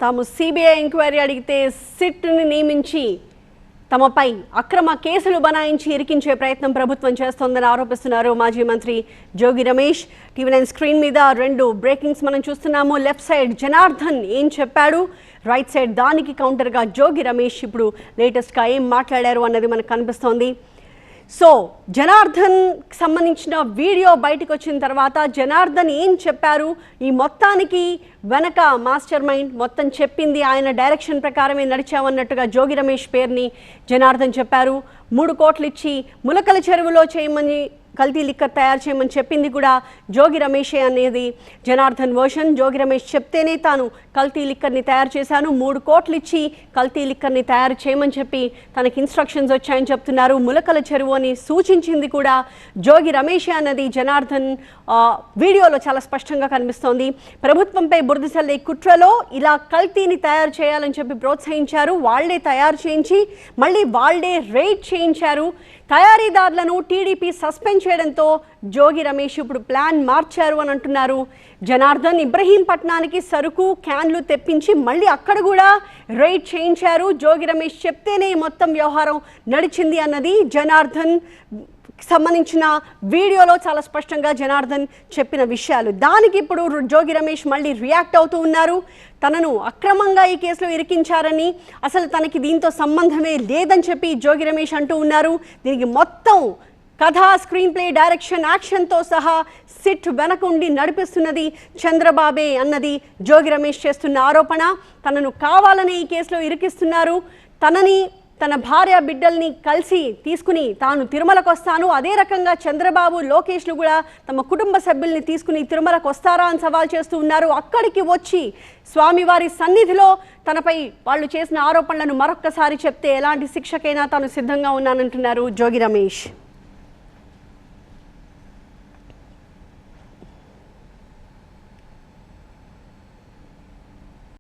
తాము CBI enquiry అడిగితే సిట్ని నియమించి తమపై అక్రమ కేసులు బనాయించి ఇరికించే ప్రయత్నం ప్రభుత్వం చేస్తోందని ఆరోపిస్తున్నారు మాజీ మంత్రి జోగి రమేష్. టీవీ9 స్క్రీన్ మీద రెండు బ్రేకింగ్స్ మనం చూస్తున్నాము. లెఫ్ట్ సైడ్ జనార్దన్ ఏం చెప్పాడు, రైట్ సైడ్ దానికి కౌంటర్గా జోగి రమేష్ ఇప్పుడు లేటెస్ట్గా ఏం మాట్లాడారు అన్నది మనకు కనిపిస్తోంది. సో జనార్దన్ సంబంధించిన వీడియో బయటకు వచ్చిన తర్వాత జనార్దన్ ఏం చెప్పారు, ఈ మొత్తానికి వెనక మాస్టర్ మైండ్ మొత్తం చెప్పింది ఆయన డైరెక్షన్ ప్రకారమే నడిచామన్నట్టుగా జోగి రమేష్ పేరుని జనార్దన్ చెప్పారు. 3 కోట్లు ఇచ్చి ములకల చెరువులో చేయమని కల్తీ లిక్కర్ తయారు చేయమని చెప్పింది కూడా జోగి రమేషే అనేది జనార్దన్ వర్షన్. జోగి రమేష్ చెప్తేనే తాను కల్తీ లిక్కర్ని తయారు చేశాను, 3 కోట్లు ఇచ్చి కల్తీ లిక్కర్ని తయారు చేయమని చెప్పి తనకి ఇన్స్ట్రక్షన్స్ వచ్చాయని చెప్తున్నారు. ములకల చెరువు అని సూచించింది కూడా జోగి రమేషే అన్నది జనార్దన్ వీడియోలో చాలా స్పష్టంగా కనిపిస్తోంది. ప్రభుత్వంపై బురద చల్లే కుట్రలో ఇలా కల్తీని తయారు చేయాలని చెప్పి ప్రోత్సహించారు, వాళ్లే తయారు చేయించి మళ్ళీ వాళ్లే రేట్ చేయించారు. తయారీదారులను టీడీపీ సస్పెండ్ చేయడంతో జోగి రమేష్ ఇప్పుడు ప్లాన్ మార్చారు అని అంటున్నారు జనార్దన్. ఇబ్రహీంపట్నానికి సరుకు క్యాన్లు తెప్పించి మళ్ళీ అక్కడ కూడా రైడ్ చేయించారు. జోగి రమేష్ చెప్తేనే మొత్తం వ్యవహారం నడిచింది అన్నది జనార్దన్ సంబంధించిన వీడియోలో చాలా స్పష్టంగా జనార్దన్ చెప్పిన విషయాలు. దానికి ఇప్పుడు జోగి రమేష్ మళ్ళీ రియాక్ట్ అవుతూ ఉన్నారు. తనను అక్రమంగా ఈ కేసులో ఇరికించారని, అసలు తనకి దీంతో సంబంధమే లేదని చెప్పి జోగి రమేష్ అంటూ ఉన్నారు. దీనికి మొత్తం కథ, స్క్రీన్ ప్లే, డైరెక్షన్, యాక్షన్తో సహా సిట్ వెనకుండి నడిపిస్తున్నది చంద్రబాబే అన్నది జోగి రమేష్ చేస్తున్న ఆరోపణ. తనను కావాలని ఈ కేసులో ఇరికిస్తున్నారు, తనని తన భార్య బిడ్డల్ని కలిసి తీసుకుని తాను తిరుమలకు వస్తాను, అదే రకంగా చంద్రబాబు, లోకేష్లు కూడా తమ కుటుంబ సభ్యుల్ని తీసుకుని తిరుమలకు వస్తారా అని సవాల్ చేస్తూ ఉన్నారు. అక్కడికి వచ్చి స్వామివారి సన్నిధిలో తనపై వాళ్ళు చేసిన ఆరోపణలను మరొక్కసారి చెప్తే ఎలాంటి శిక్షకైనా తాను సిద్ధంగా ఉన్నానంటున్నారు జోగి రమేష్.